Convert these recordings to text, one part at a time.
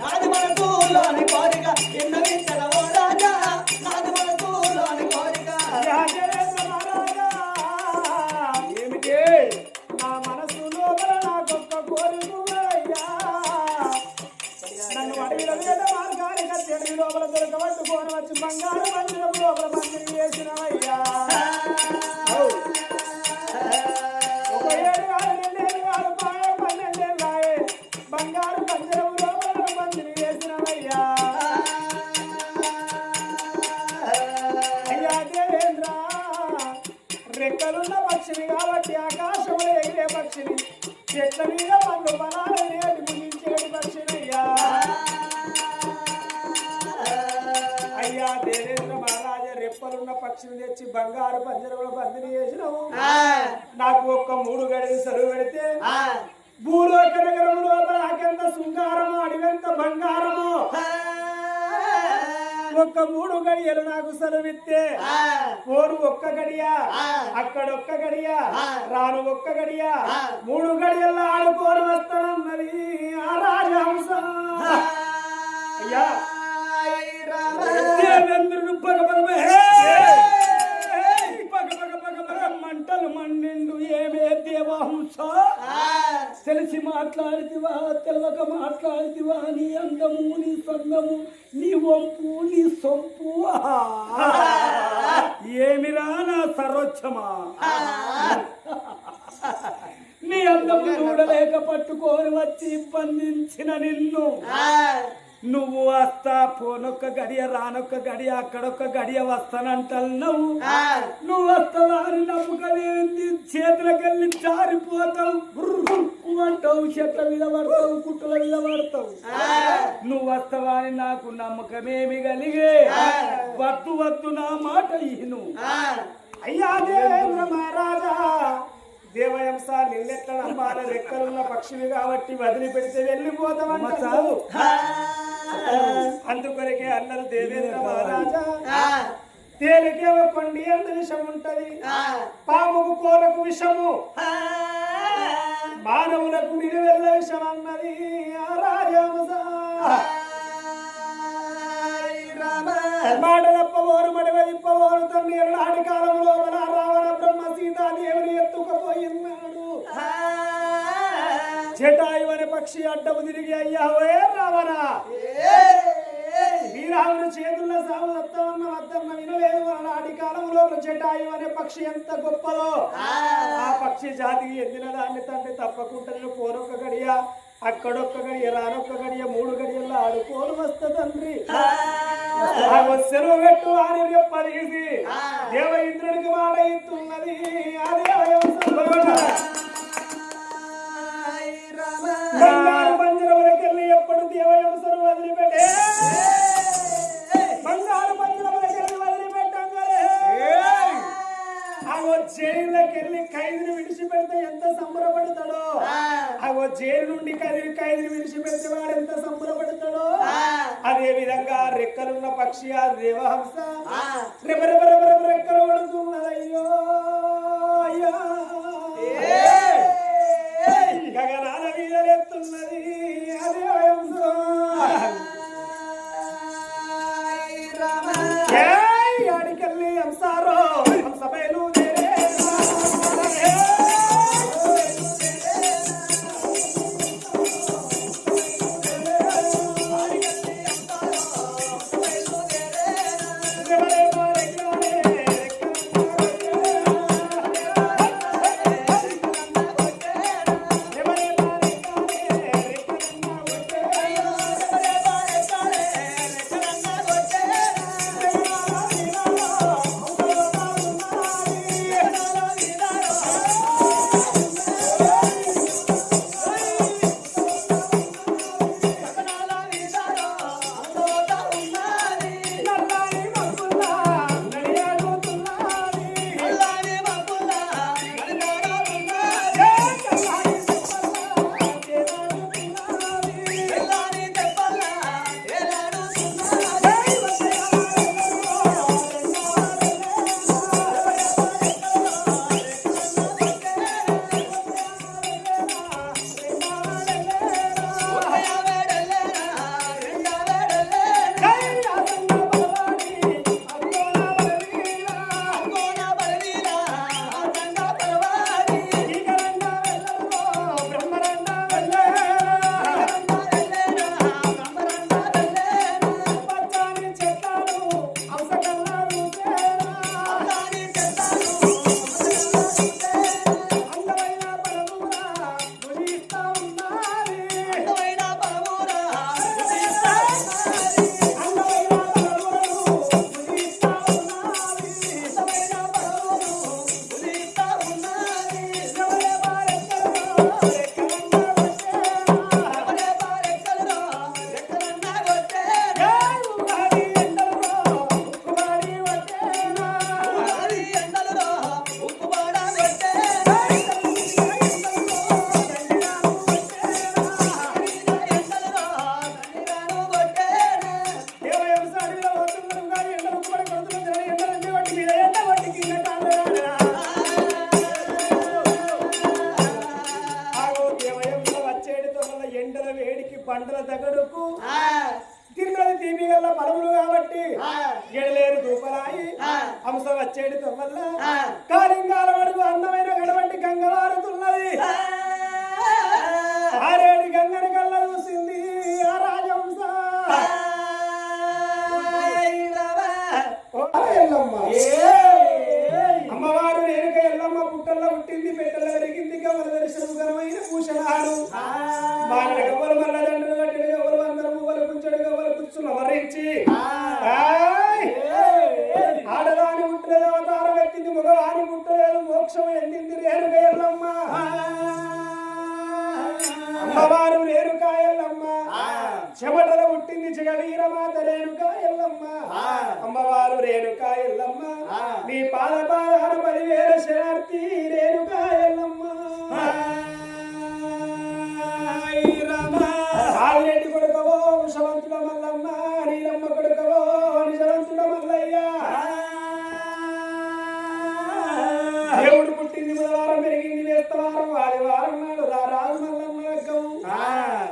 నాది మనసులోని కోరిక ఎన్నవించడవో రాజా నాది మనసులోని కోరిక ఏమిటి నా మనసు లోపల నాకొక్క కోరికయ్యా నన్ను అడవిలో వేద మార్గానికి అడవి లోపల దొరకబట్టుకొని వచ్చి బంగారు మందిరం లోపల మందిరం వేసినవయ్యా ఒక 7 కాదు 2 కాదు 12 బంగారు మందిరం లోపల మందిరం వేసినవయ్యా అయ్యా దేవేంద్ర రెక్కలున్న పక్షిని కాబట్టి ఆకాశంలో ఎగిరే పక్షిని చెట్ల మీద పండు బలాలని ముగించేటి పక్షినయ్యా అయ్యా దేవేంద్ర మహారాజా రెప్పలున్న పక్షిని తెచ్చి బంగారు పంజరంలో బందిని చేసినావు నాకు ఒక్క 3 గడిని సెలవు పెడితే భూలోక నగరం లోపల నాకెంత శృంగారమో అడిగంత బంగారమో ఒక్క 3 గడియలు నాకు సెలవిస్తే పోరు ఒక్క గడియ అక్కడొక్క గడియ రాను ఒక్క గడియ 3 గడియల్లో ఆడుకోరు వస్తానన్నది ఆ రాజహంస అయ్యా దేవేంద్రుడు మంటలు మండిండు ఏమే దేవహంస తెలిసి మాట్లాడితివా తెల్లక మాట్లాడితివా నీ అందము నీ సందము నీ వంపు నీ సొంపు ఏమిరా నా సర్వోచ్చమా నీ అందము చూడలేక పట్టుకొని వచ్చి బంధించిన నిన్ను నువ్వు వస్తా పోనొక్క గడియ రానొక్క గడియ అక్కడొక్క గడియ వస్తానంటున్నావు నువ్వు వస్తావా అని నమ్మకలేంది చేతులకెళ్ళి జారిపోతావు అంటావు చెట్ల మీద పడతావు కుట్టల మీద పడతావు నువ్వు వస్తావా అని నాకు నమ్మకమేమి కలిగే వద్దు వద్దు నా మాట ఇను అయ్యా దేవేంద్ర మహారాజా దేవయంస నిల్లెట్ల నమ్మాల రెక్కలున్న పక్షివి కాబట్టి వదిలిపెడితే వెళ్ళిపోతావు అందుకొరకే అన్నారు దేవేంద్ర మహారాజా తేలికే కొండి ఎంత విషం ఉంటది పాముకు కోరకు విషము మానవులకు నిలువెల్ల విషం అన్నది ఆ రాజహంస మాటలప్పవారు మడివదిప్పవారు తన్ని ఎల్లాడి కాలంలో మన రావణ బ్రహ్మ సీతాదేవిని ఎత్తుకపోయినాడు జటాయు అనే పక్షి అడ్డము తిరిగి అయ్యావే రావణ శ్రీరాముని చేతుల్లో సాగు వద్దన్న వినలేదు నాటి కాలంలో జటాయు అనే పక్షి ఎంత గొప్పదో ఆ పక్షి జాతికి ఎదిన దాన్ని తండ్రి తప్పకుండా నేను పోరొక్క గడియ అక్కడొక్క గడియ రానొక్క గడియ 3 గడియల్లో ఆడుకోలు వస్తా తండ్రి సెలవు పెట్టు అని చెప్పదీసి దేవ ఇంద్రుడికి మాట ఇస్తున్నది బంగారు పంజరములకెళ్ళి ఎప్పుడు దేవయంసను వదిలిపెట్టే బంగారు పంజరములకెళ్ళి వదిలిపెట్టంగానే అగో జైలుకెళ్ళి ఖైదీని విడిచిపెడితే ఎంత సంబరపడతాడో అగో జైలు నుండి ఖైదీని విడిచిపెడితే వాడు ఎంత సంబరపడతాడో అదే విధంగా రెక్కలున్న పక్షి ఆ దేవహంస రెక్కలు పడుతున్నదయ్యో అయ్యా గగనాల మీద ఎత్తున్నది అదే హంస ఆడికెళ్ళి హంసారో హంస బయలు పంటల తగడుకు తిరుమల తీపి గల్ల పడవులు కాబట్టి గెడలేరు దూపరాయి అంశ వచ్చేటి వల్ల కాలింగాల వరకు అందమైన గడవంటి గంగ వారుతున్నది ఆరేడు గంగని కళ్ళ చూసింది ఆ రాజంశ అమ్మవారు రేణుక ఎల్లమ్మ పుట్టల్లో పుట్టింది పెట్టల్లో పెరిగింది గవల దర్శనమైన భూషణాలు మానడ గవ్వలు మల్ల దండలు కట్టిన గవ్వలు అందరం గవ్వలు కుంచడు గవ్వలు కూర్చున్న వరించి ఆడదాని పుట్టలేదు అవతారం ఎత్తింది మగవాని పుట్టలేదు మోక్షం ఎందింది రేణుక ఎల్లమ్మ అమ్మవారు రేణుక ఎల్లమ్మ చెమటల పుట్టింది జగవీరమాత రేణుక ఎల్లమ్మ అమ్మవారు రేణుక ఎల్లమ్మ నీ పాదపాదాన 10,000 శరార్థి రేణుక ఎల్లమ్మ ఆవిరెడ్డి కొడుకవో విషవంతుడ మల్లమ్మ నీలమ్మ కొడుకవో నిజవంతుడ మల్లయ్య దేవుడు పుట్టింది బుధవారం పెరిగింది వేస్తవారం ఆదివారం నాడు రారాజు మల్లమ్మ లగ్గం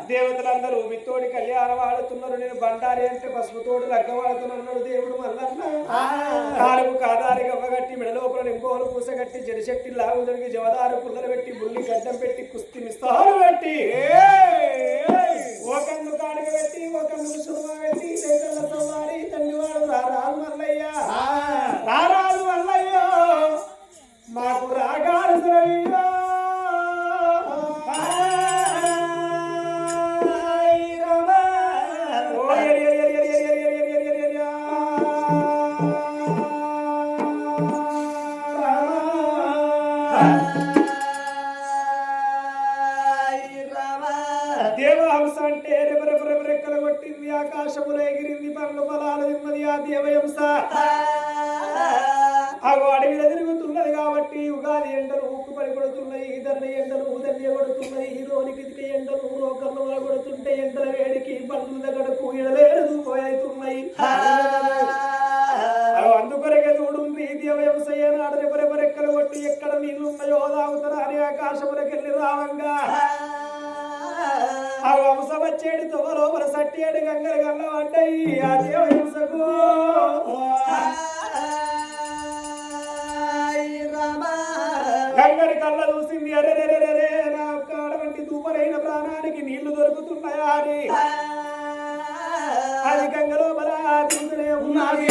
దేవతలందరూ మిత్తోడి కళ్యాణం వాడుతున్నారు నేను బండారి అంటే పసుపుతోడు లగ్గం వాడుతున్నాడు దేవుడు మల్లన్న కాలుకు కాదారి గవ్వగట్టి మెడలోపల నింపోలు పూసగట్టి జడిశెట్టి లాగుదడికి జవదారు పుల్లలు పెట్టి బుల్లి గడ్డం పెట్టి కుస్తీ మిస్తాలు పెట్టి ఒకన్ను కాడిక పెట్టి ఒకన్ను సుడుమ పెట్టి సవారి తల్లివాడు రారాజు మల్లయ్య రారాజు మల్లయ్య మాకు రాగాలు సురవీరా దేవహంస అంటే రెపరెపరెక్కలు కొట్టింది ఆకాశములో ఎగిరింది పండ్లు పొలాలు తిన్నది ఆ దేవహంస అగో అడవిలో తిరుగుతున్నది కాబట్టి ఉగాది ఎండలు ఊక్కుపడి కొడుతున్నాయి ఇతరుల ఎండలు ఉదర్య కొడుతున్నాయి హీరోనికి ఎండలు రోకర్లు కొడుతుంటే ఎండల వేడికి పండ్ల దగ్గరకు ఎడలేరు దూపోతున్నాయి అందుకొరకే చూడుంది దేవహంస ఏనాడు రెపరెపరెక్కలు కొట్టి ఎక్కడ నీళ్లు ఉన్నాయో తాగుతారా అని ఆకాశములకెళ్ళి రావంగా ఆ వంశ వచ్చేడు తొగలోపల సట్టేడు గంగలు గల్ల పడ్డాయి ఆ దేవహింసకు గంగని కళ్ళ చూసింది అరెరెరెరే నా కాడవంటి దూపరైన ప్రాణానికి నీళ్లు దొరుకుతున్నాయా అని అది గంగలోపల తిరుగుతూనే ఉన్నది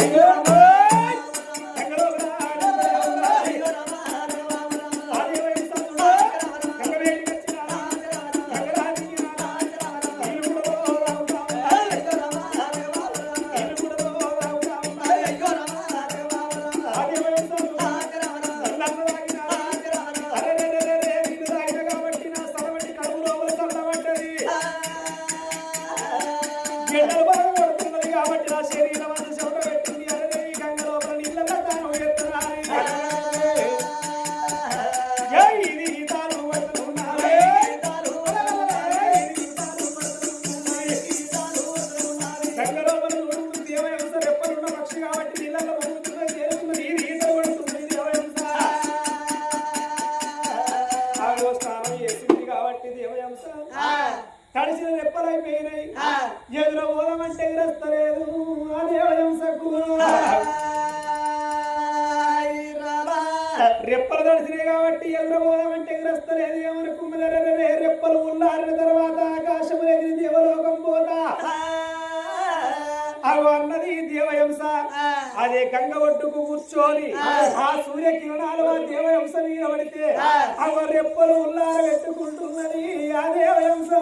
తడిసిన రెప్పలైపోయినాయి ఎదురు పోదామంటే ఎగరస్తలేదు ఆ దేవహంసకు రెప్పలు తడిసినాయి కాబట్టి ఎదురు పోదామంటే ఎగరస్తలేదు ఏమనుకున్నదే రెప్పలు ఉల్లారిన తర్వాత ఆకాశము ఎగిరి దేవలోకం పోతా అవి అన్నది దేవహంస అదే గంగ ఒడ్డుకు కూర్చొని ఆ సూర్యకిరణాలు ఆ దేవహంస మీద పడితే అవి రెప్పలు ఉల్లార పెట్టుకుంటున్నది ఆ దేవహంస